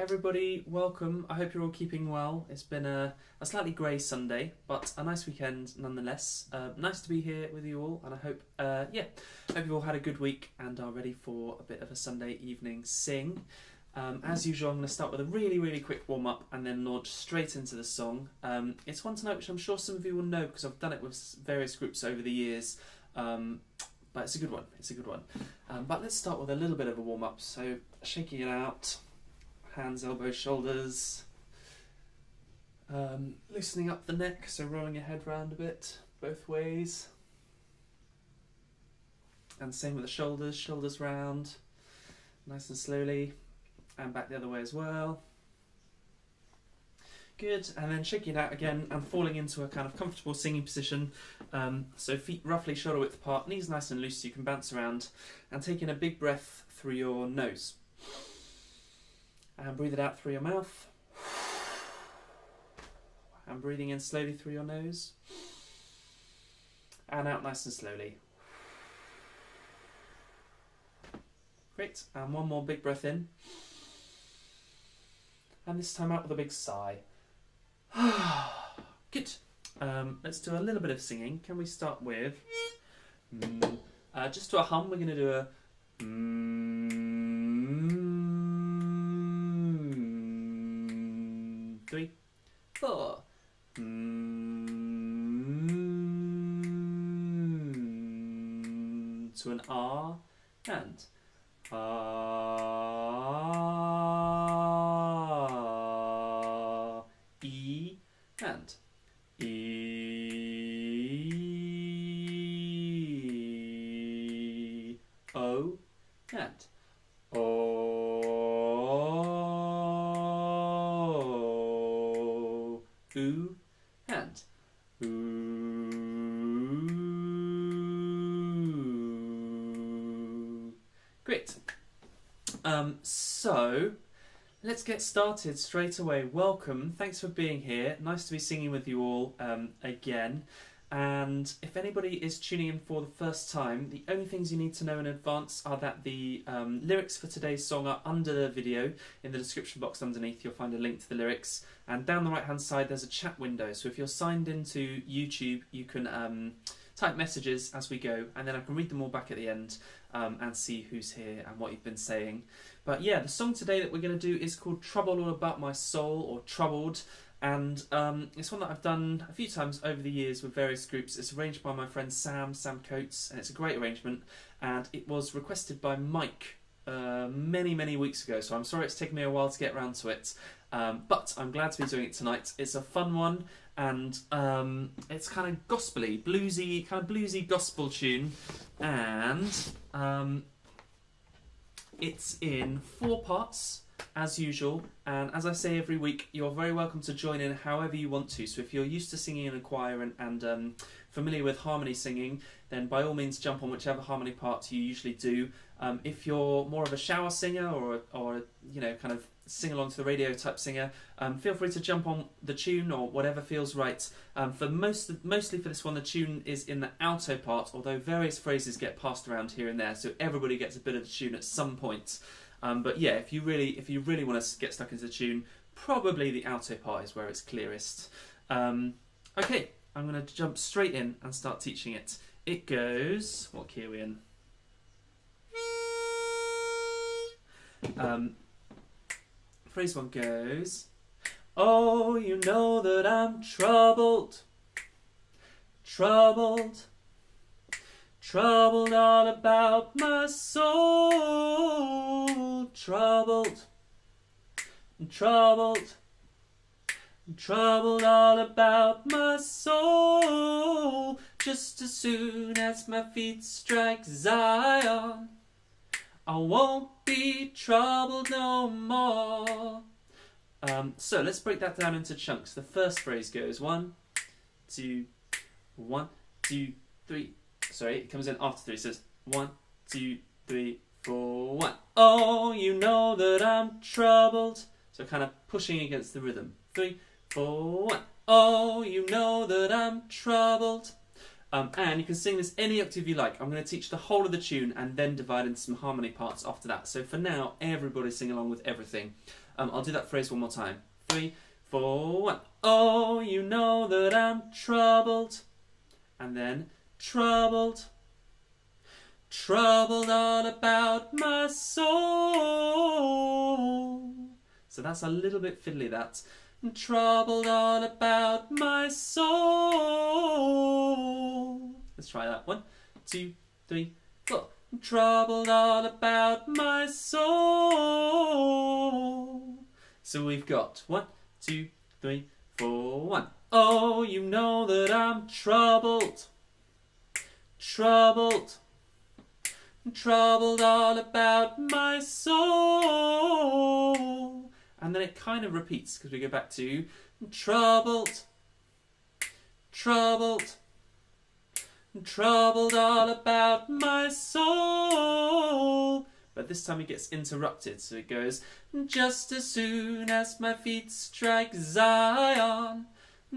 everybody, welcome. I hope you're all keeping well. It's been a slightly grey Sunday, but a nice weekend nonetheless. Nice to be here with you all, and I hope you've all had a good week and are ready for a bit of a Sunday evening sing. As usual, I'm going to start with a really quick warm-up and then launch straight into the song. It's one tonight which I'm sure some of you will know because I've done it with various groups over the years, but it's a good one. But let's start with a little bit of a warm-up. So shaking it out, hands, elbows, shoulders, loosening up the neck, so rolling your head round a bit, both ways. And same with the shoulders round, nice and slowly, and back the other way as well. Good, and then shaking it out again and falling into a kind of comfortable singing position. So feet roughly shoulder width apart, knees nice and loose so you can bounce around, and taking a big breath through your nose. And breathe it out through your mouth. And breathing in slowly through your nose. And out nice and slowly. Great, and one more big breath in. And this time out with a big sigh. Good. Let's do a little bit of singing. Can we start with... just to a hum, we're going to do a... 3, 4. To an R and E and E, O and O, U and U. Great. So let's get started straight away. Welcome, thanks for being here. Nice to be singing with you all again. And if anybody is tuning in for the first time, the only things you need to know in advance are that the lyrics for today's song are under the video. In the description box underneath you'll find a link to the lyrics, and down the right hand side there's a chat window, so if you're signed into YouTube you can type messages as we go, and then I can read them all back at the end and see who's here and what you've been saying. But yeah, the song today that we're going to do is called Trouble All About My Soul, or Troubled, and it's one that I've done a few times over the years with various groups. It's arranged by my friend Sam Coates, and it's a great arrangement, and it was requested by Mike many weeks ago, so I'm sorry it's taken me a while to get around to it, but I'm glad to be doing it tonight. It's a fun one, and it's kind of gospel-y, bluesy gospel tune, and it's in 4 parts as usual, and as I say every week, you're very welcome to join in however you want to. So if you're used to singing in a choir and familiar with harmony singing, then by all means jump on whichever harmony part you usually do. If you're more of a shower singer or you know, kind of sing along to the radio type singer, feel free to jump on the tune or whatever feels right. Mostly for this one, the tune is in the alto part, although various phrases get passed around here and there, so everybody gets a bit of the tune at some point. But yeah, if you really want to get stuck into the tune, probably the alto part is where it's clearest. Okay, I'm going to jump straight in and start teaching it. It goes... What key are we in? Phrase 1 goes... Oh, you know that I'm troubled, troubled all about my soul, troubled all about my soul. Just as soon as my feet strike Zion, I won't be troubled no more. So let's break that down into chunks. The first phrase goes 1, 2, 1, 2, 3. Sorry, it comes in after 3. It says 1, 2, 3, 4, 1. Oh, you know that I'm troubled. So kind of pushing against the rhythm. 3, 4, 1. Oh, you know that I'm troubled. And you can sing this any octave you like. I'm going to teach the whole of the tune and then divide into some harmony parts after that. So for now, everybody sing along with everything. I'll do that phrase one more time. 3, 4, 1. Oh, you know that I'm troubled. And then troubled. Troubled all about my soul. So that's a little bit fiddly, that. Troubled all about my soul. Let's try that. 1, 2, 3, 4. Troubled all about my soul. So we've got 1, 2, 3, 4, 1. Oh, you know that I'm troubled. Troubled. Troubled all about my soul. And then it kind of repeats because we go back to troubled. Troubled. Troubled all about my soul. But this time it gets interrupted, so it goes, just as soon as my feet strike Zion,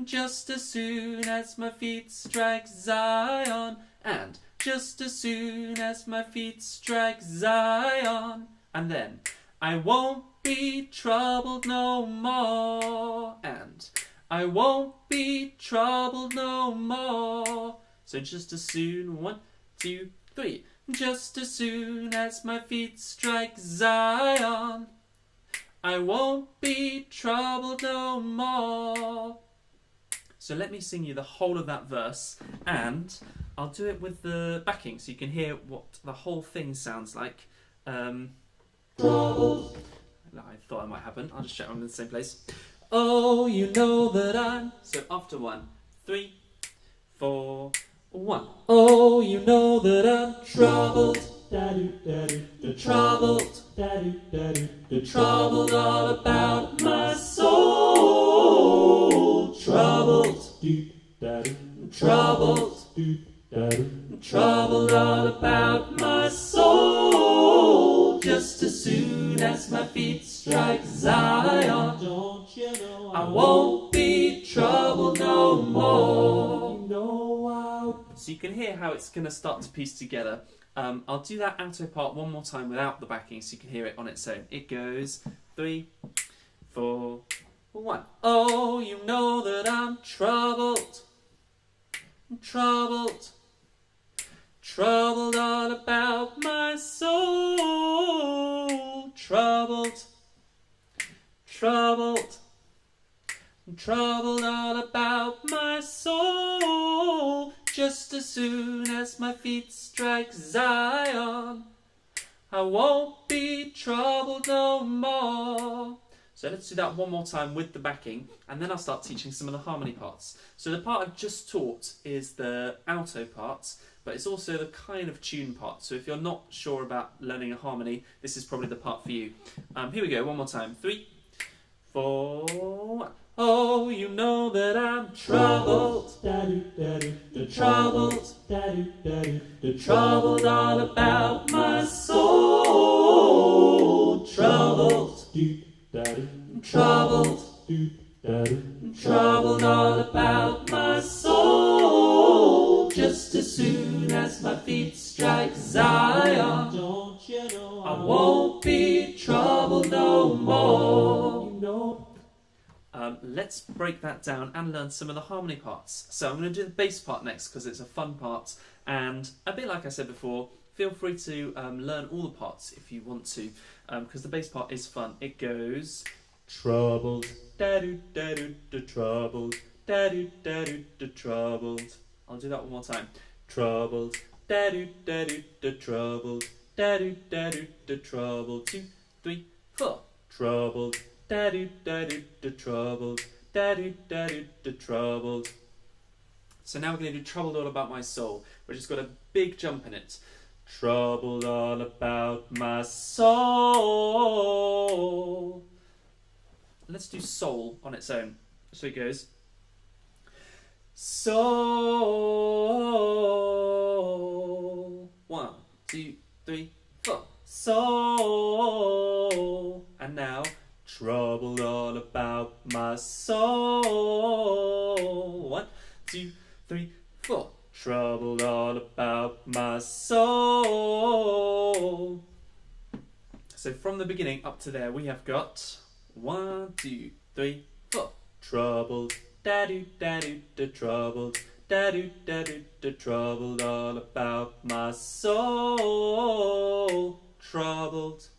just as soon as my feet strike Zion, and just as soon as my feet strike Zion, and then I won't be troubled no more, and I won't be troubled no more. So just as soon, 1, 2, 3. Just as soon as my feet strike Zion, I won't be troubled no more. So let me sing you the whole of that verse, and I'll do it with the backing so you can hear what the whole thing sounds like. Troubled. I thought that might happen. I'll just check I'm in the same place. Oh, you know that I'm... So after 1, 3, 4, 1. Oh, you know that I'm troubled. Troubled. Troubled all about my soul. Troubled. Troubled. Troubled all about my soul. Just as soon as my feet strike Zion, don't you know I won't be troubled no more. You know so you can hear how it's going to start to piece together. I'll do that alto part one more time without the backing so you can hear it on its own. It goes 3, 4, 1. Oh, you know that I'm troubled. Troubled. Troubled all about my soul. Troubled. Troubled. Troubled all about my soul. Just as soon as my feet strike Zion, I won't be troubled no more. So let's do that one more time with the backing, and then I'll start teaching some of the harmony parts. So the part I've just taught is the alto part, but it's also the kind of tune part. So if you're not sure about learning a harmony, this is probably the part for you. Here we go, one more time. 3, 4, 1. Oh, you know that I'm troubled. Troubled. Troubled all about my soul. Troubled. Troubled. Troubled all about my soul. Just as soon as my feet strike Zion, don't you know I won't be troubled no more. You know. Let's break that down and learn some of the harmony parts. So I'm going to do the bass part next because it's a fun part, and a bit like I said before, feel free to learn all the parts if you want to, because the bass part is fun. It goes troubled, da-do-da-do-da, troubled, da-do-da-do-da, troubled. I'll do that one more time. Troubled, da-do-da-do-da, troubled, da-do-da-do-da, troubled. 2, 3, 4. Troubled. Da-do-da-do-da, troubled, da-do-da-do-da, troubled. So now we're going to do Troubled All About My Soul, which has got a big jump in it. Troubled all about my soul. Let's do soul on its own. So it goes soul. 1, 2, 3, 4. Soul. And now troubled all about my soul. 1, 2, 3, 4. Troubled all about my soul. So from the beginning up to there we have got 1, 2, 3, 4. Troubled, da-do, da-do, troubled, da-do, da-do, troubled all about my soul. Troubled.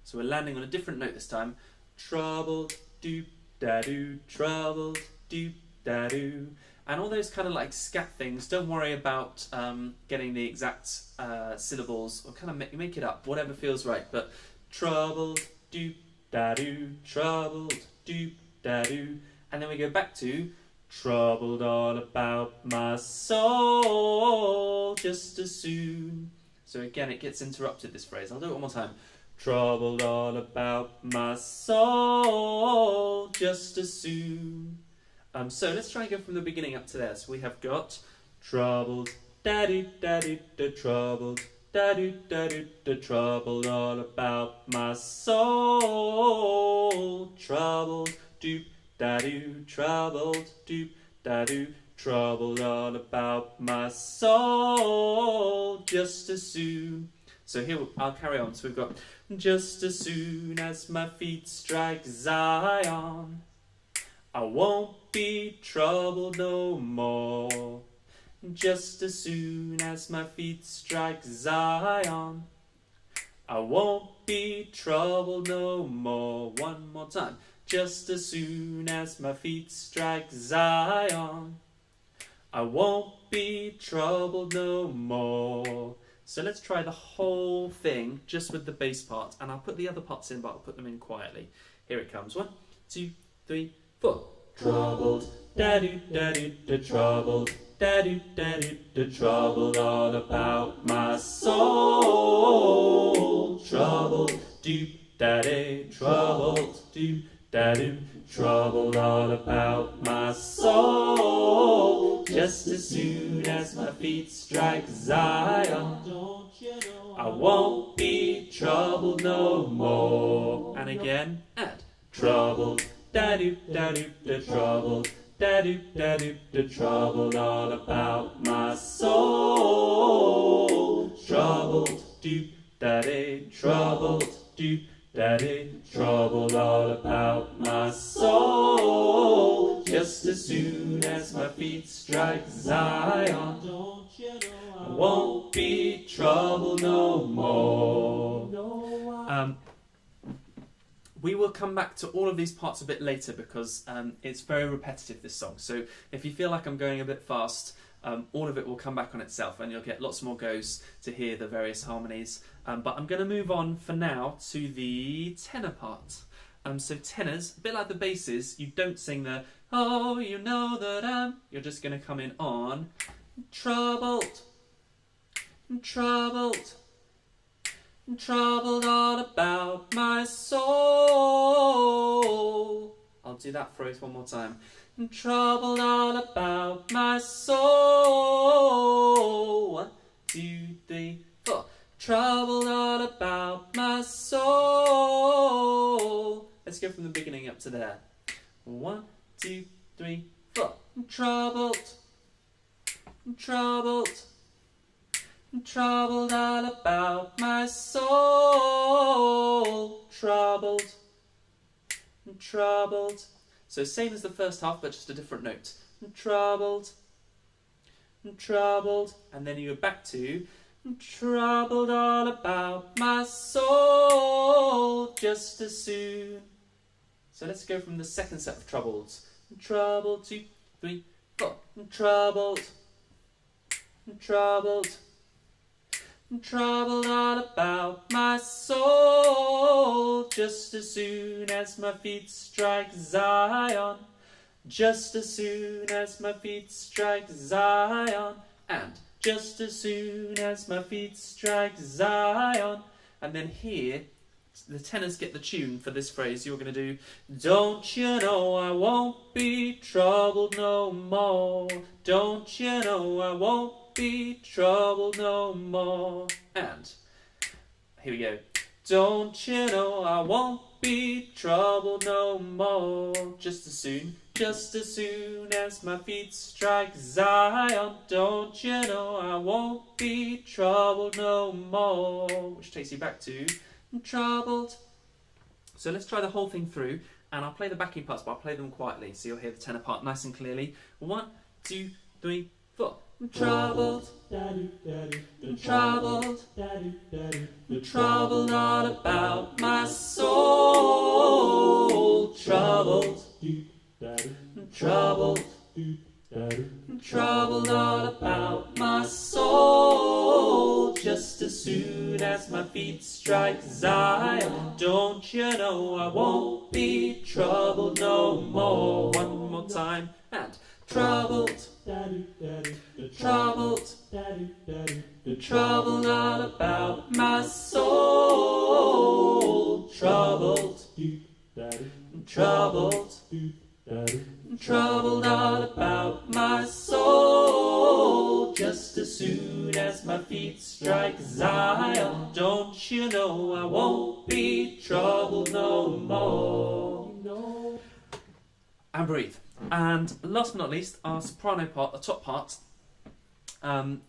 So we're landing on a different note this time. Troubled, doop, da-do, troubled, doop, da-do. And all those kind of like scat things, don't worry about getting the exact syllables, or kind of make it up, whatever feels right. But troubled, doop, da-do, troubled, doop, da-do. And then we go back to troubled all about my soul just as soon. So again, it gets interrupted, this phrase. I'll do it one more time. Troubled all about my soul just as soon. So let's try and go from the beginning up to there. So we have got troubled, da-do, da-do, da, troubled, da-do, da-do, da, troubled all about my soul. Troubled, doop, da-do, troubled, doop, da-do, troubled all about my soul just as soon. So here I'll carry on. So we've got just as soon as my feet strike Zion, I won't be troubled no more. Just as soon as my feet strike Zion, I won't be troubled no more. One more time. Just as soon as my feet strike Zion, I won't be troubled no more. So let's try the whole thing just with the bass part, and I'll put the other parts in, but I'll put them in quietly. Here it comes. 1, 2, 3, 4. Troubled, da-do, da-do, da, troubled, da-do, da-do, da, troubled all about my soul. Troubled, doop, da-do, troubled, doop, da-do, troubled all about my soul. Just as soon as my feet strike Zion, I won't be troubled no more. And again, and troubled, da-do, da-do, da, troubled, da-do, da-do, da, troubled all about my soul. Troubled, doop, da-do, troubled, doop, da-do, troubled all about my soul. Just as soon as my feet strike Zion, I won't be troubled no more. We will come back to all of these parts a bit later because it's very repetitive, this song. So if you feel like I'm going a bit fast, all of it will come back on itself and you'll get lots more goes to hear the various harmonies. But I'm going to move on for now to the tenor part. So tenors, a bit like the basses, you don't sing the, oh, you know that I'm... You're just going to come in on troubled, troubled, troubled all about my soul. I'll do that phrase one more time. Troubled all about my soul. 1, 2, 3, 4. Troubled all about my soul. Let's go from the beginning up to there. 1, 2, 3, 4. Troubled, troubled, troubled all about my soul. Troubled, troubled. So same as the first half, but just a different note. Troubled, troubled, and then you go back to troubled all about my soul just as soon. So let's go from the second set of troubles. Troubled, 2, 3, 4. Troubled, troubled, troubled all about my soul just as soon as my feet strike Zion. Just as soon as my feet strike Zion. And just as soon as my feet strike Zion. And then here, the tenors get the tune for this phrase. You're going to do, don't you know I won't be troubled no more. Don't you know I won't be troubled no more. And here we go. Don't you know I won't be troubled no more. Just as soon as my feet strike Zion. Don't you know I won't be troubled no more. Which takes you back to troubled, So let's try the whole thing through, and I'll play the backing parts, but I'll play them quietly, so you'll hear the tenor part nice and clearly. 1, 2, 3, 4. Troubled, troubled, troubled all about my soul. Troubled, troubled, troubled all about my soul. Just as soon as my feet strike Zion, don't you know I won't be troubled no more. One more time, and troubled, troubled, troubled all about my soul. Troubled, troubled, troubled all about my soul. Just as soon as my feet strike Zion, don't you know I won't be troubled no more. And breathe. And last but not least, our soprano part, the top part.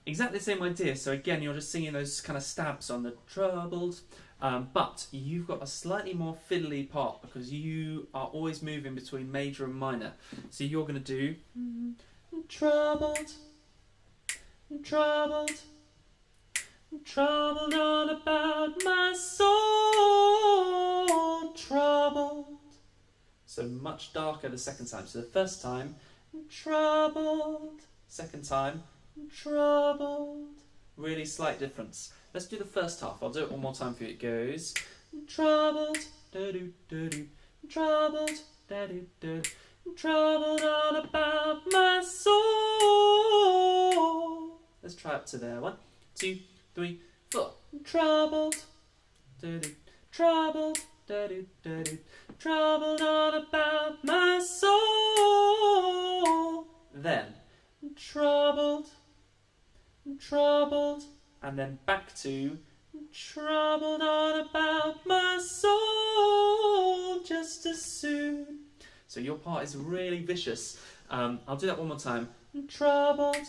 Exactly the same idea. So again, you're just singing those kind of stabs on the troubled. But you've got a slightly more fiddly part because you are always moving between major and minor. So you're going to do troubled, troubled, troubled all about my soul. Troubled. So much darker the second time. So the first time, troubled. Second time, troubled. Really slight difference. Let's do the first half. I'll do it one more time for you. It goes troubled, da-do, da-do, troubled, da-do, da-do, troubled all about my soul. Let's try up to there. 1, 2, 3, 4. Troubled, da-do, troubled, da-do, da-do, troubled all about my soul. Then troubled, troubled, and then back to troubled all about my soul. Just as soon. So your part is really vicious. I'll do that one more time. Troubled,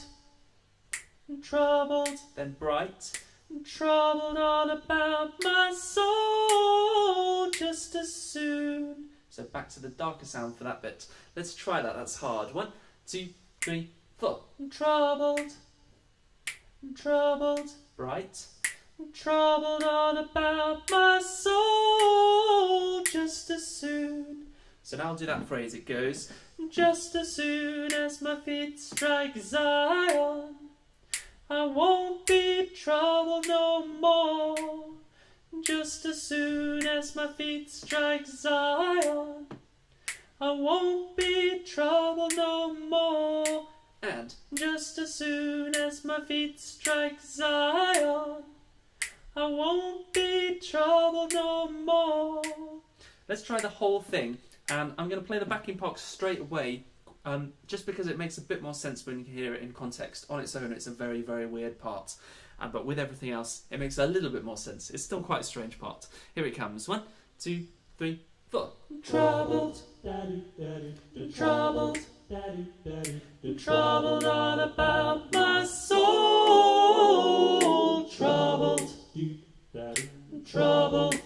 troubled, then bright. Troubled all about my soul. Just as soon. So back to the darker sound for that bit. Let's try that. That's hard. 1, 2, 3, 4. Troubled, troubled, bright. Troubled all about my soul. Just as soon. So now I'll do that phrase. It goes just as soon as my feet strike Zion, I won't be troubled no more. Just as soon as my feet strike Zion, I won't be troubled no more. And just as soon as my feet strike Zion, I won't be troubled no more. Let's try the whole thing, and I'm going to play the backing parts straight away, just because it makes a bit more sense when you hear it in context. On its own, it's a very, very weird part, but with everything else, it makes a little bit more sense. It's still quite a strange part. Here it comes. 1, 2, 3, 4. Troubled, troubled, troubled all about my soul. Troubled, troubled,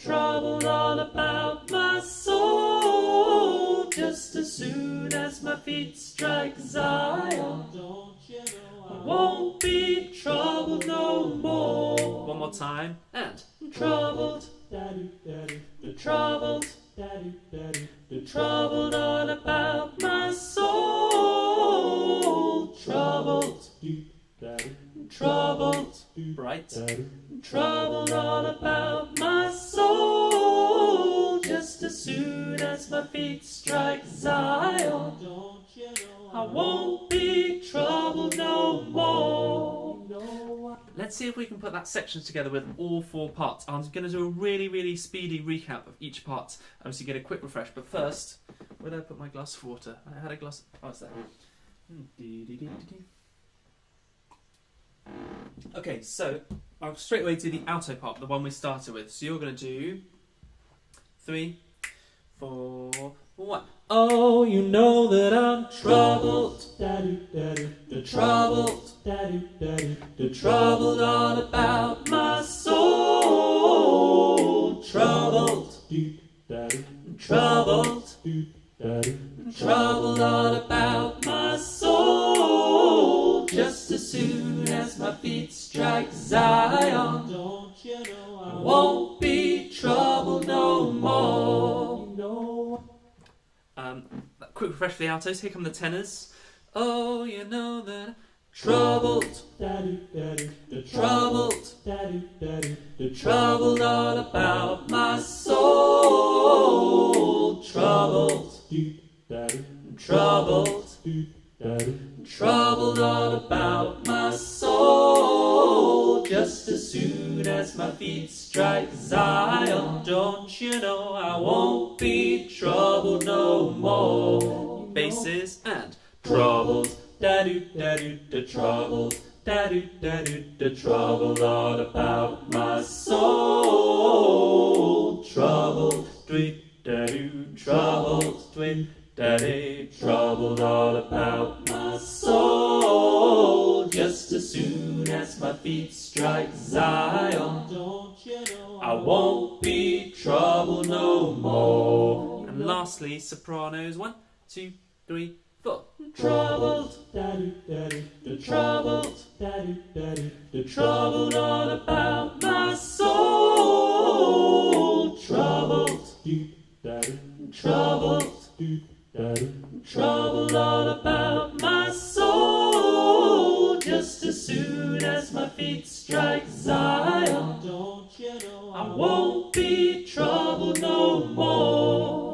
troubled all about my soul. Just as soon as my feet strike Zion, I won't be troubled no more. One more time, and troubled, troubled, troubled all about my soul. Troubled, troubled, bright, troubled all about my soul. Just as soon as my feet strike Zion, I won't be troubled no more. Let's see if we can put that section together with all 4 parts. I'm going to do a really, really speedy recap of each part, so you get a quick refresh. But first, where did I put my glass of water? I had a glass. Oh, it's there. Okay, so I'll straight away do the alto part, the one we started with. So you're going to do 3, 4, 1. Oh, you know that I'm troubled, troubled, troubled all about my soul. Troubled. Trouble all about my soul. Just as soon as my feet strike Zion, don't you know I won't be troubled no more. Quick refresh for the altos. Here come the tenors. Oh, you know that I'm troubled, troubled, troubled all about my soul. Troubled, troubled, troubled all about my soul. Just as soon as my feet strike Zion, don't you know I won't be troubled no more. Basses and troubled, da-do, troubled, da-do, troubled all about my soul. Troubled, da-do, troubled, da-do, troubled all about my soul. Just as soon as my feet strike Zion, don't you know I won't be troubled no more. And lastly, sopranos. 1, 2, 3, 4. Troubled, troubled, troubled all about my soul. Troubled, troubled, troubled all about my soul. Just as soon as my feet strike Zion, don't you know I won't be troubled no more.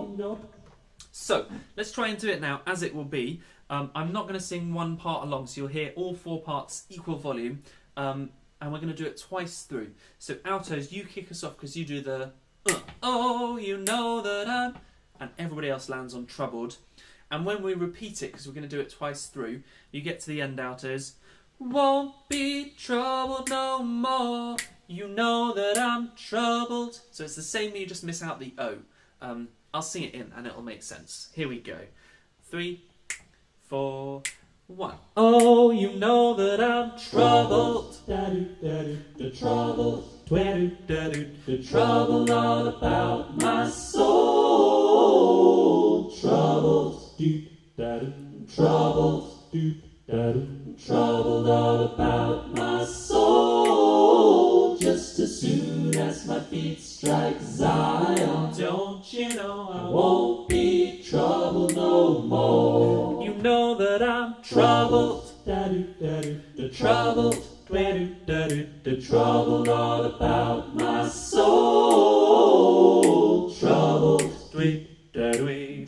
So, let's try and do it now as it will be. I'm not going to sing one part along, so you'll hear all 4 parts equal volume, and we're going to do it twice through. So, altos, you kick us off because you do the oh, you know that I'm, and everybody else lands on troubled. And when we repeat it, because we're going to do it twice through, you get to the end, altos. Won't be troubled no more. You know that I'm troubled. So it's the same, you just miss out the O. I'll sing it in and it'll make sense. Here we go. 3, 4, 1. Oh, you know that I'm troubled. Troubled. Troubled all about my soul. Troubled. Troubled. Troubled all about my soul. Just as soon as my feet strike Zion, don't you know I won't be troubled no more. You know that I'm troubled, troubled, troubled all about my soul. Troubled,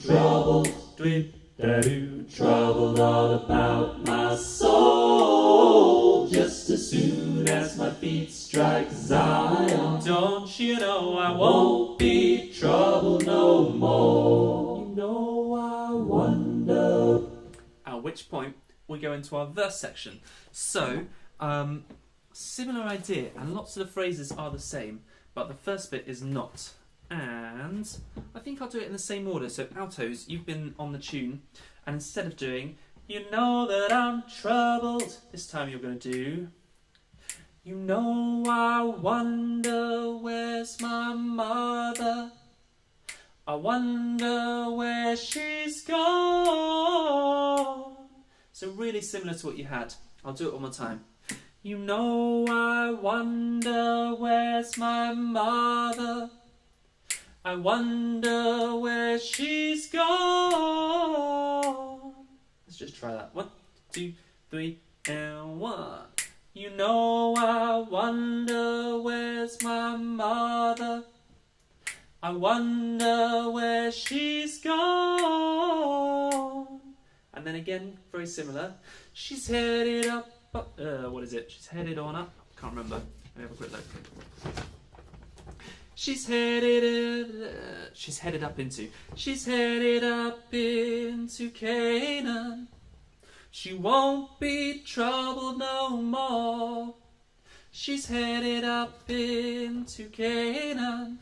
troubled, troubled all about my soul. Just as soon as my feet strike Zion, don't you know I won't be troubled no more. You know I wonder. At which point we go into our verse section. So, similar idea, and lots of the phrases are the same, but the first bit is not. And I think I'll do it in the same order. So altos, you've been on the tune, and instead of doing you know that I'm troubled, this time you're going to do you know I wonder where's my mother, I wonder where she's gone. So really similar to what you had. I'll do it one more time. You know I wonder where's my mother, I wonder where she's gone. Let's just try that. 1, 2, 3, and 1. You know I wonder where's my mother, I wonder where she's gone. And then again, very similar. She's headed up. What is it? She's headed on up. Can't remember. Let me have a quick look. She's headed up into Canaan. She won't be troubled no more. She's headed up into Canaan.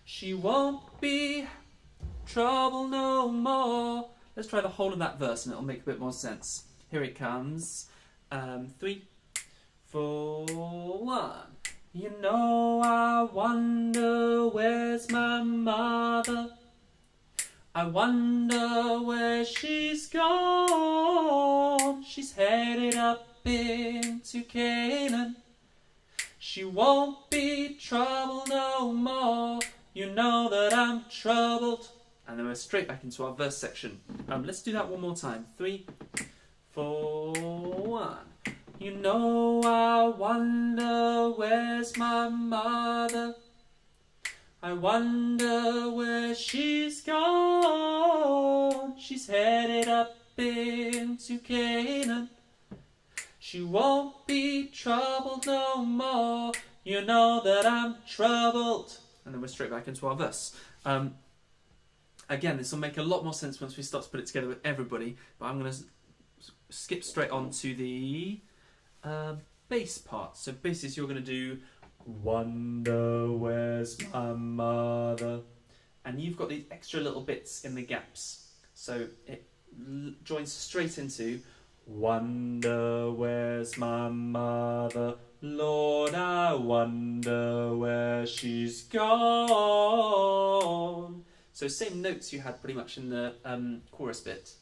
She won't be troubled no more. Let's try the whole of that verse and it'll make a bit more sense. Here it comes. 3, 4, 1. You know I wonder where's my mother, I wonder where she's gone. She's headed up into Canaan. She won't be troubled no more. You know that I'm troubled. And then we're straight back into our verse section. Let's do that one more time. 3, 4, 1. You know I wonder where's my mother. I wonder where she's gone. She's headed up into Canaan. She won't be troubled no more. You know that I'm troubled. And then we're straight back into our verse. Again, this will make a lot more sense once we start to put it together with everybody. But I'm going to skip straight on to the bass part. So basses, you're going to do wonder where's my mother. And you've got these extra little bits in the gaps. So it joins straight into wonder where's my mother. Lord, I wonder where she's gone. So same notes you had pretty much in the chorus bit.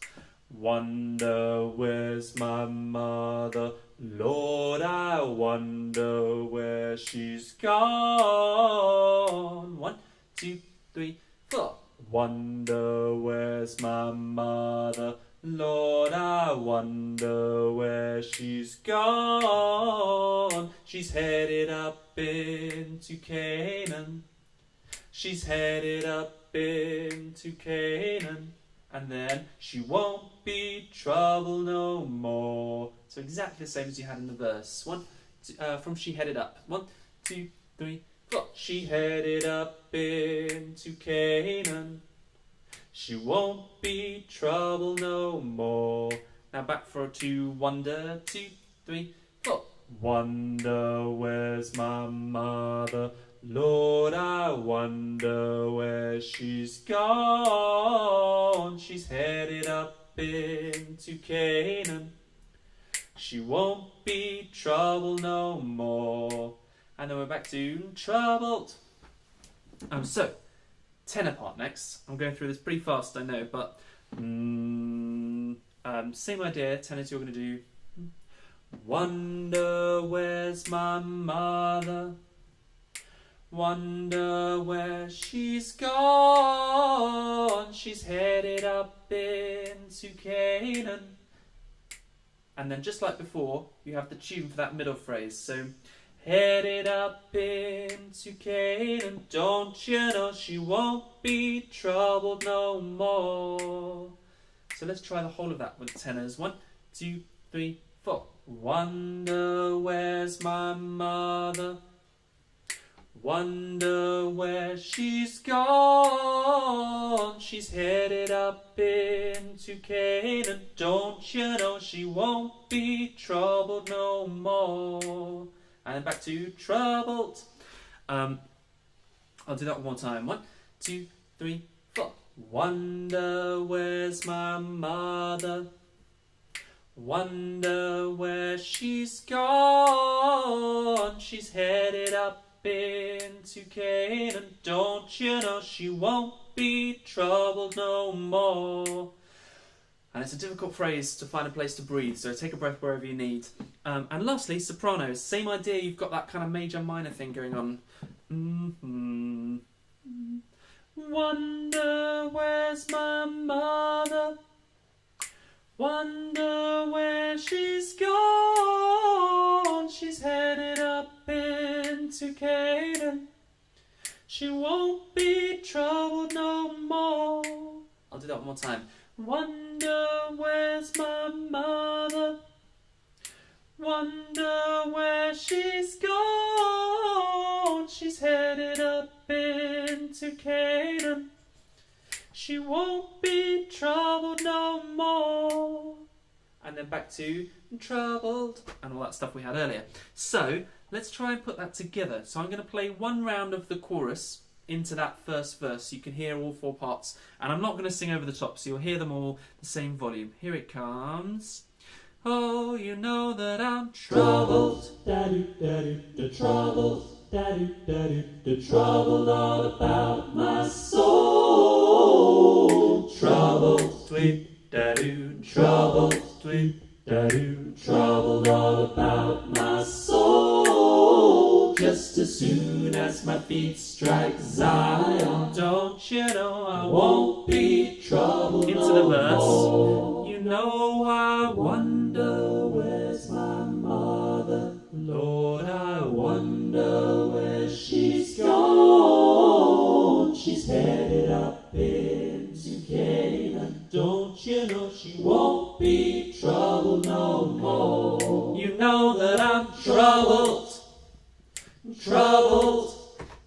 Wonder where's my mother. Lord, I wonder where she's gone. 1, 2, 3, 4. Wonder where's my mother. Lord, I wonder where she's gone. She's headed up into Canaan. She's headed up into Canaan. And then she won't be troubled no more. So exactly the same as you had in the verse. From she headed up. 1, 2, 3, 4. She headed up into Canaan. She won't be troubled no more. Now back to wonder. 2, 3, 4. Wonder where's my mother. Lord, I wonder where she's gone. She's headed up into Canaan. She won't be troubled no more. And then we're back to troubled. So, tenor part next. I'm going through this pretty fast, I know, but same idea. Tenors, you're going to do wonder where's my mother. Wonder where she's gone. She's headed up into Canaan. And then just like before, you have the tune for that middle phrase. So, headed up into Canaan. Don't you know she won't be troubled no more. So let's try the whole of that with tenors. 1, 2, 3, 4. Wonder where's my mother. Wonder where she's gone. She's headed up into Canaan. Don't you know she won't be troubled no more. And then back to troubled. I'll do that one more time. 1, 2, 3, 4. Wonder where's my mother. Wonder where she's gone. She's headed up into Canaan. Don't you know she won't be troubled no more. And it's a difficult phrase to find a place to breathe, so take a breath wherever you need. And lastly, sopranos. Same idea, you've got that kind of major minor thing going on. Wonder where's my mother. Wonder where she's gone. She's headed up into Canaan. She won't be troubled no more. I'll do that one more time. Wonder where's my mother. Wonder where she's gone. She's headed up into Canaan. She won't be troubled no more. And then back to troubled and all that stuff we had earlier. So let's try and put that together. So I'm going to play one round of the chorus into that first verse so you can hear all 4 parts. And I'm not going to sing over the top, so you'll hear them all the same volume. Here it comes. Oh, you know that I'm troubled. Da-do-da-do-da, troubled. Da-do-da-do-da, troubled all about my soul. troubled, tweet-da-doo, troubled, tweet-da-doo, troubled all about my soul. Just as soon as my feet strike Zion, don't you know I won't be troubled. Into the verse. You know I wonder where's my mother, Lord, I wonder where she's gone. She's headed up into Canaan, don't you know she won't be troubled no more. You know that I'm troubled.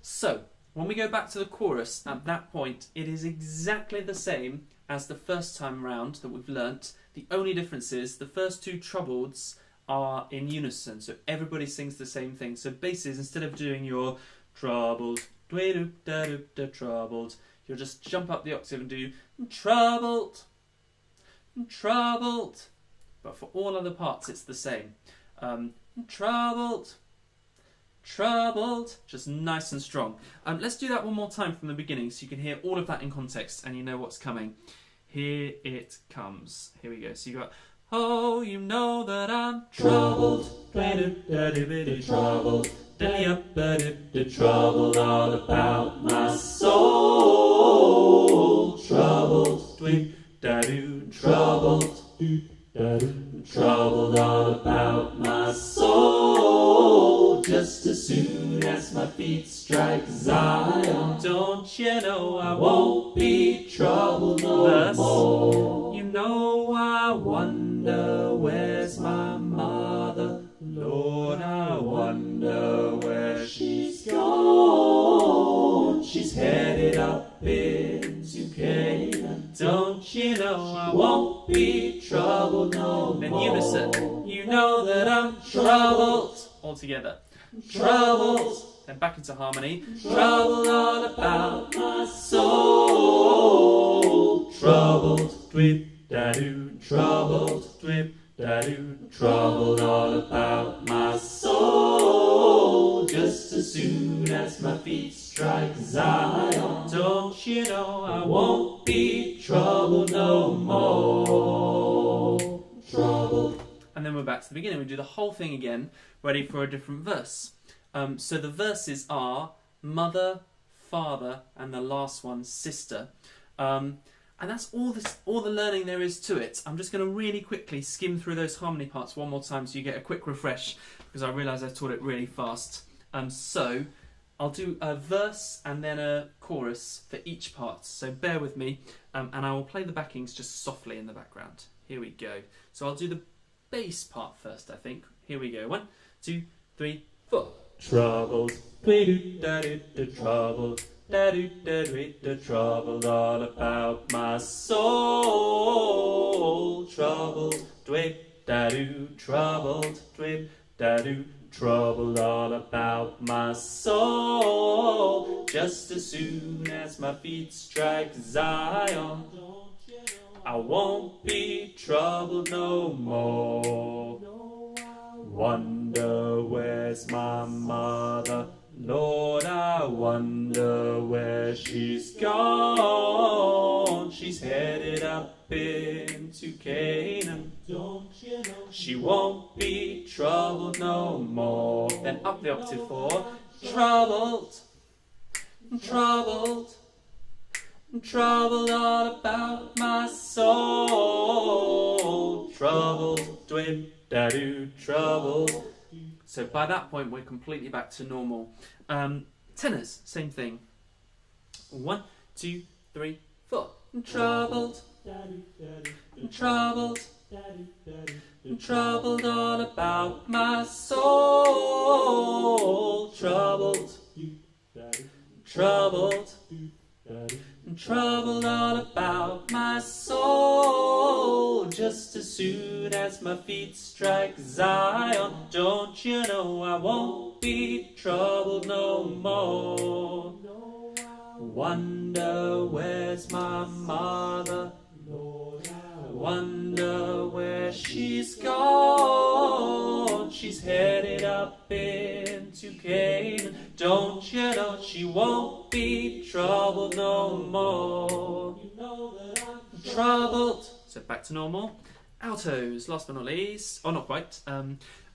So, when we go back to the chorus, at that point, it is exactly the same as the first time round that we've learnt. The only difference is the first two troubleds are in unison, so everybody sings the same thing. So basses, instead of doing your troubled, troubled, you'll just jump up the octave and do troubled, troubled. But for all other parts, it's the same. Troubled, troubled, just nice and strong. Let's do that one more time from the beginning so you can hear all of that in context and you know what's coming. Here it comes. Here we go. So you got, oh, you know that I'm troubled, troubled, troubled all about my soul. Troubled, troubled, troubled all about my soul. Just as soon as my feet strike Zion, don't you know I won't be troubled no more. You know I wonder where's my mother, Lord, I wonder where she's gone. She's headed up into Canaan, don't you know I won't be troubled no more. In unison, you know that I'm troubled. All together. Troubled, then back into harmony. Troubled all about my soul. Troubled, tweet-da-doo, troubled, tweet-da-doo, troubled all about my soul. Just as soon as my feet strike Zion, don't you know I won't be troubled no more. Troubled. And then we're back to the beginning. We do the whole thing again, ready for a different verse. So the verses are mother, father, and the last one, sister. And that's all the learning there is to it. I'm just going to really quickly skim through those harmony parts one more time so you get a quick refresh, because I realise I taught it really fast. So I'll do a verse and then a chorus for each part. So bear with me, and I will play the backings just softly in the background. Here we go. So I'll do the bass part first, I think. Here we go. 1, 2, 3, 4. Troubled, troubled, troubled all about my soul. Troubled, troubled, troubled all about my soul. Just as soon as my feet strike Zion, I won't be troubled no more. Wonder where's my mother, Lord, I wonder where she's gone. She's headed up into Canaan, don't you know she won't be troubled no more. Then up the octave for troubled, troubled, troubled all about my soul. Troubled, tweet-da-doo, troubled. So by that point we're completely back to normal. Tenors, same thing. 1, 2, 3, 4. Troubled, troubled, troubled all about my soul. Troubled, troubled, troubled all about my soul. Just as soon as my feet strike Zion, don't you know I won't be troubled no more. Wonder where's my mother, wonder where she's gone. She's headed up into Canaan, don't you know she won't be troubled no more. troubled. So back to normal. Altos, last but not least. Oh, not quite.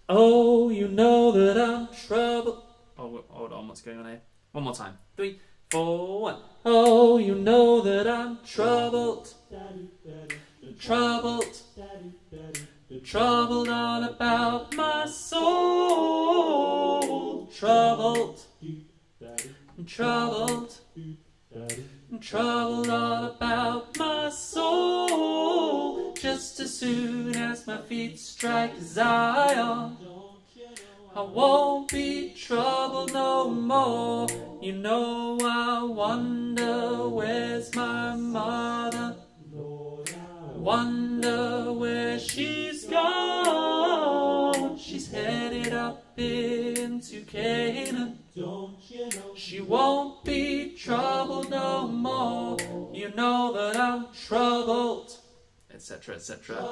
Oh, you know that I'm troubled. Oh, hold on, what's going on here? One more time. 3, 4, 1. Oh, you know that I'm troubled. Troubled. Troubled all about my soul. Troubled. Troubled. Troubled all about my soul. Just as soon as my feet strike Zion, I won't be troubled no more. You know I wonder where's my mother. Wonder where she's gone. She's headed up into Canaan. She won't be troubled no more. You know that I'm troubled, etc., etc.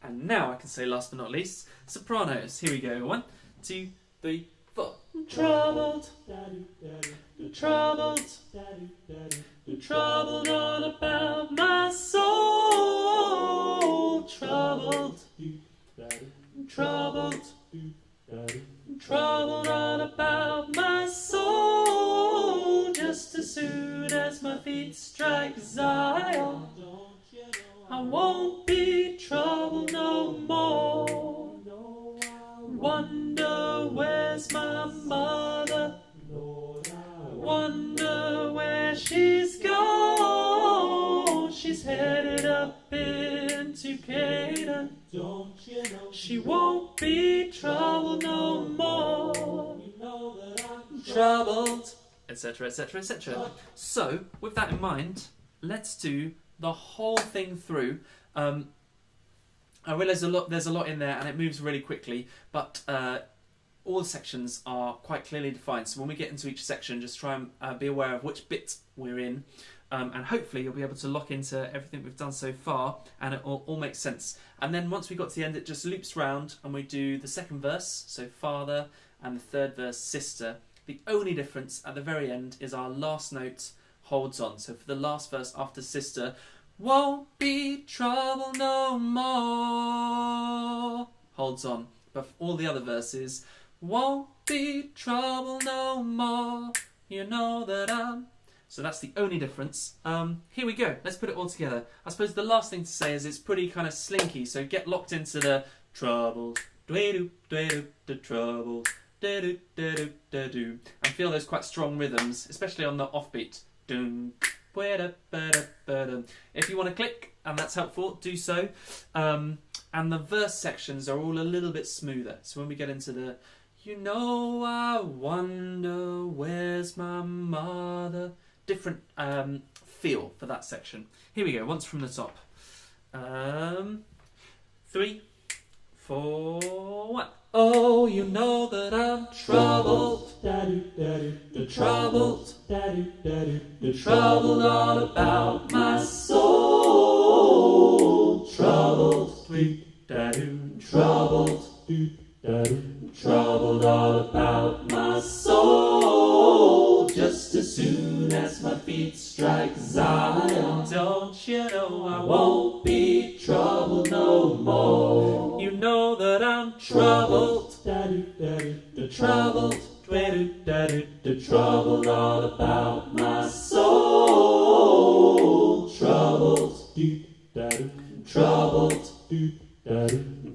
And now I can say last but not least, sopranos. Here we go. 1, 2, 3, 4. Troubled, troubled, troubled all about my soul. Troubled, troubled, troubled all about my soul. Just as soon as my feet strike Zion, I won't be troubled no more. Wonder where's my mother. Wonder where she's gone. She's headed up into Canaan. She won't be troubled no more. Troubled, etc., etc., etc. So, with that in mind, let's do the whole thing through. I realise there's a lot in there and it moves really quickly, but all the sections are quite clearly defined. So when we get into each section, just try and be aware of which bit we're in, and hopefully you'll be able to lock into everything we've done so far, and it all makes sense. And then once we got to the end, it just loops round and we do the second verse, so father, and the third verse, sister. The only difference at the very end is our last note holds on. So for the last verse after sister, won't be trouble no more, holds on. But for all the other verses, won't be trouble no more, you know that I'm... So that's the only difference. Here we go, let's put it all together. I suppose the last thing to say is it's pretty kind of slinky, so get locked into the trouble, do the trouble, do and feel those quite strong rhythms, especially on the offbeat. If you want to click, and that's helpful, do so. And the verse sections are all a little bit smoother. So when we get into the, you know I wonder where's my mother, different feel for that section. Here we go, once from the top. 3, 4, 1. Oh, you know that I'm troubled, troubled, troubled all about my soul. Troubled, troubled, troubled all about my soul. Just as soon as my feet strike Zion, don't you know I won't be troubled no more. You know that I'm troubled, troubled, troubled all about my soul. Troubled, troubled,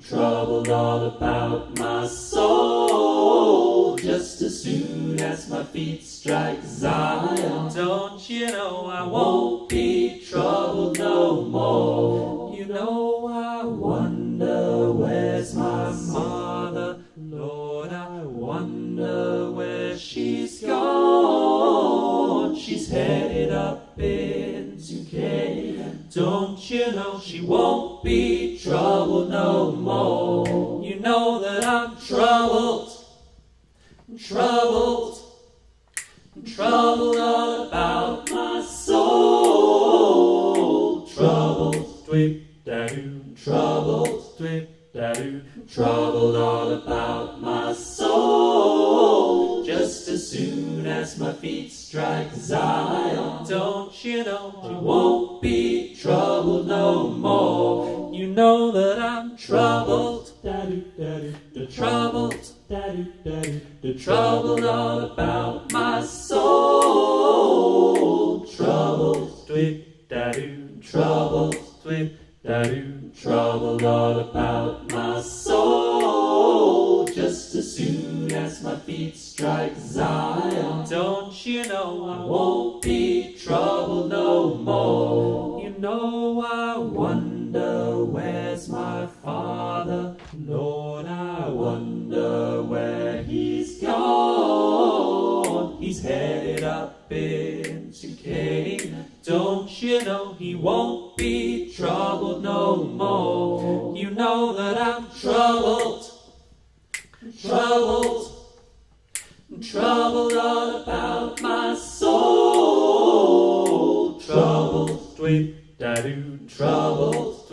troubled all about my soul. Just as soon as my feet strike Zion, don't you know I won't be troubled no more. You know I wonder where's my mother, Lord, I wonder where she's gone. She's headed up into Canaan. Don't you know she won't be troubled no more. You know that I'm troubled, troubled, troubled all about my soul. Troubled, troubled, troubled all about my soul. Just as soon as my feet strike Zion, don't you know she won't be troubled troubled no more. You know that I'm troubled, troubled, troubled all about my soul. Troubled, troubled, troubled all about my soul. Just as soon as my feet strike Zion, don't you know I won't be troubled no more. You know I wonder where's my Father, Lord, I wonder where He's gone. He's headed up into Canaan. Don't you know He won't be troubled no more. You know that I'm troubled, troubled, troubled all about my soul. Troubled, troubled,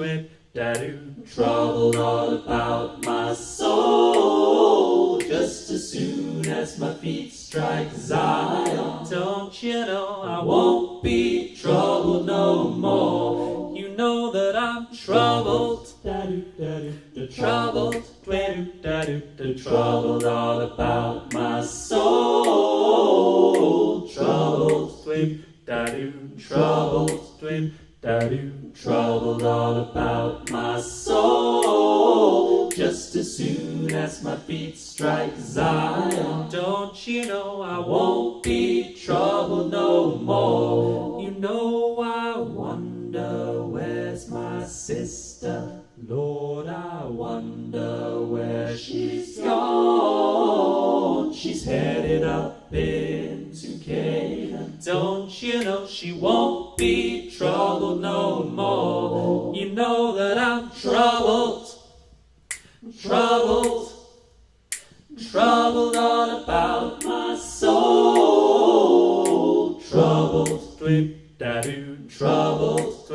troubled all about my soul. Just as soon as my feet strike Zion, don't you know I won't be troubled no more. You know that I'm troubled, troubled, troubled all about my soul. Troubled, troubled, troubled all about my soul. Just as soon as my feet strike Zion, don't you know I won't be troubled no more. You know I wonder where's my sister, Lord, I wonder where she's gone. She's headed up into Canaan. Don't you know she won't be troubled no more. You know that I'm troubled, troubled, troubled all about my soul. Troubled, troubled,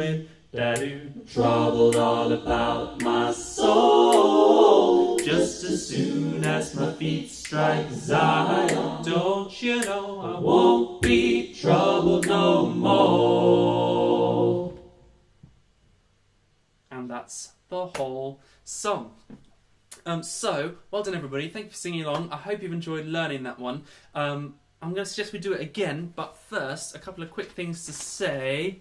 troubled all about my soul. Just as soon as my feet strike Zion, don't you know I won't be troubled no more. And that's the whole song. So, well done everybody, thank you for singing along. I hope you've enjoyed learning that one. I'm going to suggest we do it again, but first, a couple of quick things to say.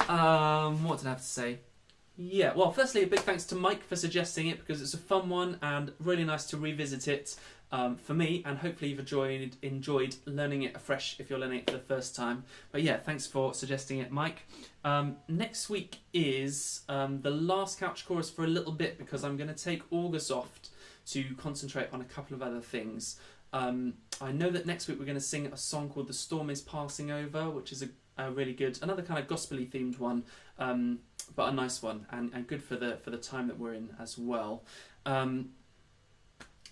What did I have to say? Yeah, well, firstly, a big thanks to Mike for suggesting it, because it's a fun one and really nice to revisit it for me, and hopefully you've enjoyed learning it afresh if you're learning it for the first time. But yeah, thanks for suggesting it, Mike. Next week is the last couch chorus for a little bit, because I'm going to take August off to concentrate on a couple of other things. I know that next week we're going to sing a song called The Storm Is Passing Over, which is a really good, another kind of gospel-y themed one, but a nice one, and good for the time that we're in as well.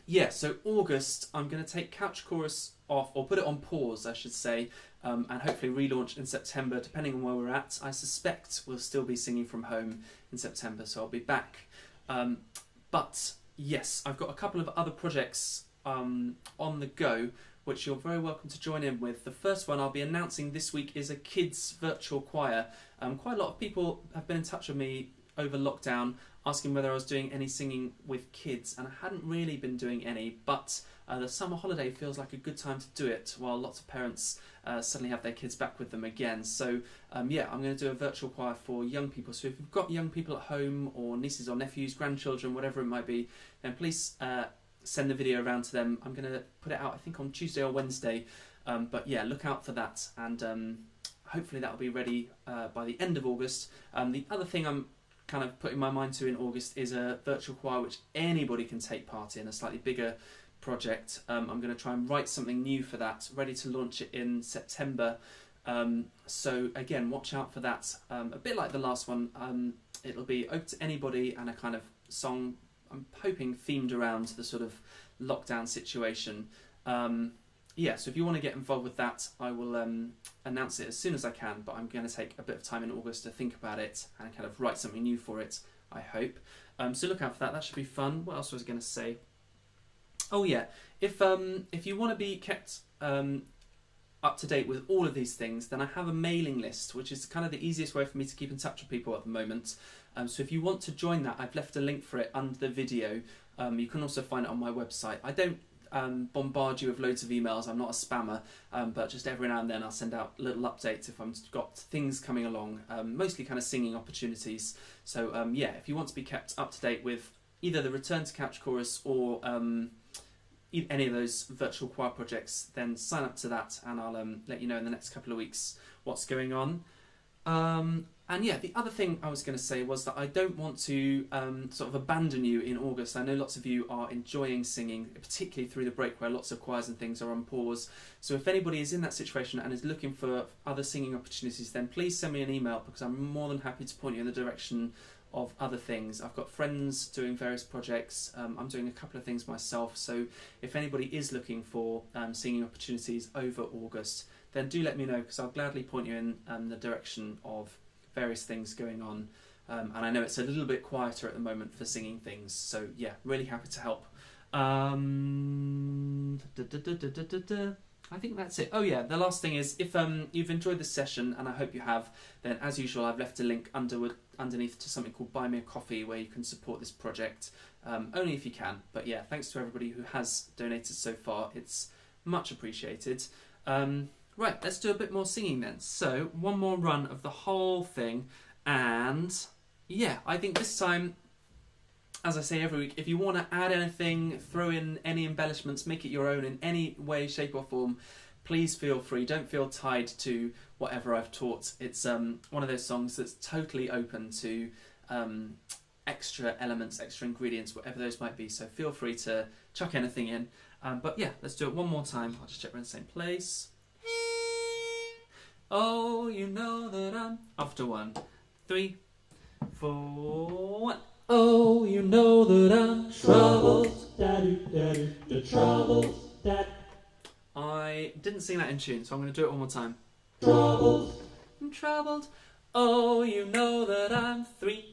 Yeah, so August, I'm going to take couch chorus off, or put it on pause, I should say, and hopefully relaunch in September, depending on where we're at. I suspect we'll still be singing from home in September, so I'll be back. But yes, I've got a couple of other projects on the go, which you're very welcome to join in with. The first one I'll be announcing this week is a kids virtual choir. Quite a lot of people have been in touch with me over lockdown asking whether I was doing any singing with kids, and I hadn't really been doing any, but the summer holiday feels like a good time to do it while lots of parents suddenly have their kids back with them again. So yeah, I'm going to do a virtual choir for young people. So if you've got young people at home, or nieces or nephews, grandchildren, whatever it might be, then please send the video around to them. I'm going to put it out, I think, on Tuesday or Wednesday. But yeah, look out for that, and hopefully that'll be ready by the end of August. The other thing I'm kind of putting my mind to in August is a virtual choir which anybody can take part in, a slightly bigger project. I'm going to try and write something new for that, ready to launch it in September. So again, watch out for that. A bit like the last one, it'll be open to anybody, and a kind of song, I'm hoping, themed around the sort of lockdown situation. Yeah, so if you want to get involved with that, I will announce it as soon as I can, but I'm going to take a bit of time in August to think about it and kind of write something new for it, I hope. So look out for that, that should be fun. What else was I going to say? Oh yeah, if you want to be kept up to date with all of these things, then I have a mailing list, which is kind of the easiest way for me to keep in touch with people at the moment. So if you want to join that, I've left a link for it under the video. You can also find it on my website. I don't bombard you with loads of emails. I'm not a spammer, but just every now and then I'll send out little updates if I've got things coming along, mostly kind of singing opportunities. So yeah, if you want to be kept up to date with either the Return to Couch Chorus or any of those virtual choir projects, then sign up to that, and I'll let you know in the next couple of weeks what's going on. And yeah, the other thing I was going to say was that I don't want to sort of abandon you in August. I know lots of you are enjoying singing, particularly through the break where lots of choirs and things are on pause. So if anybody is in that situation and is looking for other singing opportunities, then please send me an email, because I'm more than happy to point you in the direction of other things. I've got friends doing various projects. I'm doing a couple of things myself. So if anybody is looking for singing opportunities over August, then do let me know, because I'll gladly point you in the direction of various things going on. And I know it's a little bit quieter at the moment for singing things. So yeah, really happy to help. I think that's it. Oh yeah, the last thing is, if you've enjoyed this session, and I hope you have, then as usual I've left a link underneath to something called Buy Me a Coffee, where you can support this project, only if you can. But yeah, thanks to everybody who has donated so far. It's much appreciated. Right, let's do a bit more singing then. So one more run of the whole thing, and yeah, I think this time, as I say every week, if you want to add anything, throw in any embellishments, make it your own in any way, shape or form, please feel free. Don't feel tied to whatever I've taught. It's one of those songs that's totally open to extra elements, extra ingredients, whatever those might be. So feel free to chuck anything in. But yeah, let's do it one more time. I'll just check we're in the same place. Oh, you know that I'm... After 1, 3, 4, 1. Oh, you know that I'm troubled, the troubled, I didn't sing that in tune, so I'm going to do it one more time. Troubled, I'm troubled. Oh, you know that I'm 3,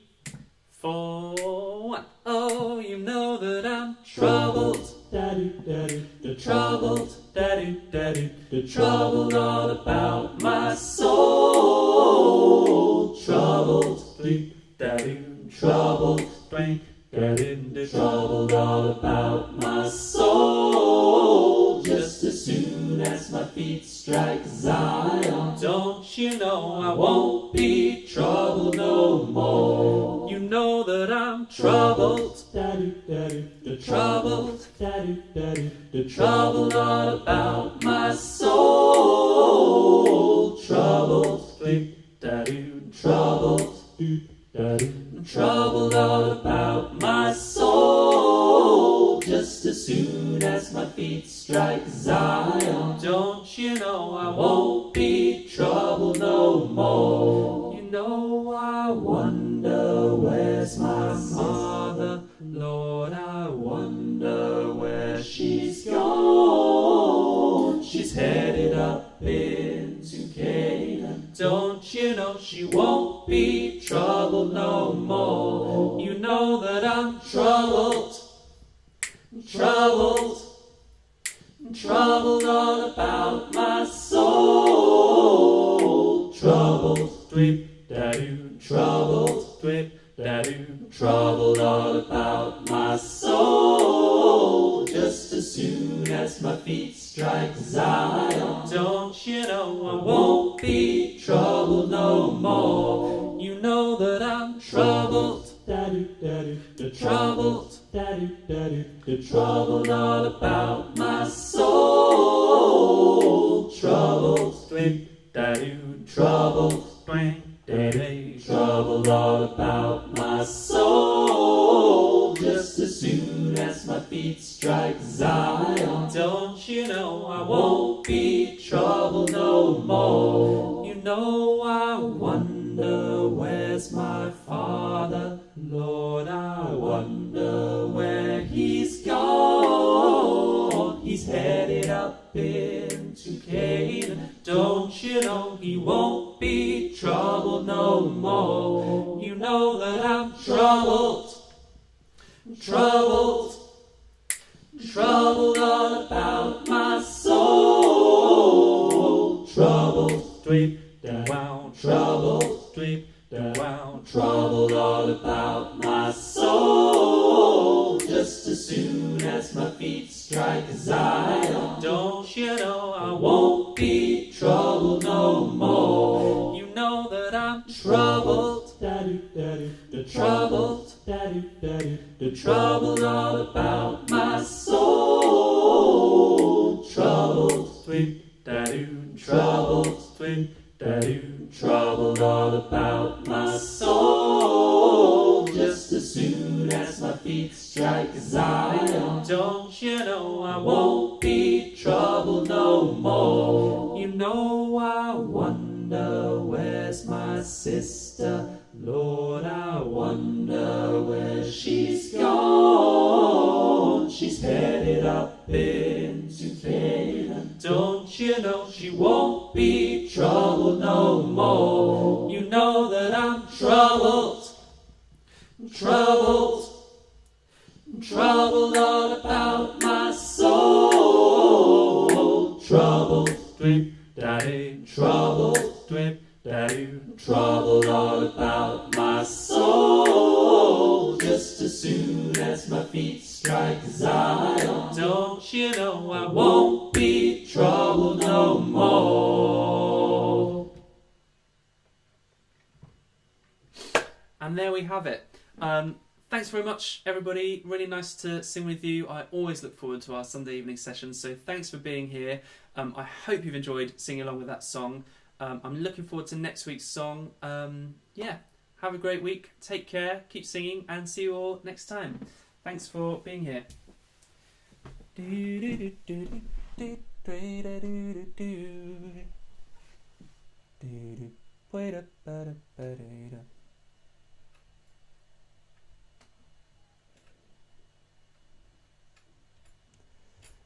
4, 1. Oh, you know that I'm troubled, the troubled, the troubled all about my soul. Troubled, troubled, troubled all about my soul. Just as soon as my feet strike Zion, don't you know I won't be troubled no more. You know that I'm troubled, the troubled, the troubled all about my soul. Troubled, troubled, troubled all about my soul. Just as soon as my feet strike Zion, don't you know I won't be troubled no more. You know I wonder where's my mother, Lord, I wonder where she's gone. She's headed up into Canaan. Don't you know she won't be troubled no more. You know that I'm troubled, troubled, troubled all about my soul. Troubled, troubled, troubled all about my soul. Just as soon as my feet strike Zion, don't you know I won't be troubled no more. You know that I'm troubled, the troubled, the troubled all about my soul. Troubled, troubled, troubled all about my soul. Just as soon as my feet strike Zion, don't you know I won't be troubled no more. You know I wonder where's my Father, Lord, I wonder where he's gone. He's headed up into Canaan. Don't you know he won't be troubled no more. You know that I'm troubled, troubled, troubled all about my soul. tweet, wow, troubles, tweet, wow, troubled all about my soul. Just as soon as my feet strike Zion, don't you know I won't be troubled no more. You know that I'm troubled, troubled, troubled all about my soul. Troubled, tweet, troubled, tweet, troubled all about my soul. Just as soon as my feet strike Zion, don't you know I won't be troubled no more. You know I wonder where's my sister, Lord, I wonder where she's gone. She's headed up into Canaan. Don't you know she won't be troubled no more. You know that I'm troubled, troubled, troubled all about my soul. Troubled, tweet, daddy, troubled, tweet, daddy, troubled all about my soul. Just as soon as my feet strike Zion, don't you know I won't be troubled no more. And there we have it. Thanks very much, everybody. Really nice to sing with you. I always look forward to our Sunday evening sessions, so thanks for being here. I hope you've enjoyed singing along with that song. I'm looking forward to next week's song. Yeah, have a great week. Take care, keep singing, and see you all next time. Thanks for being here.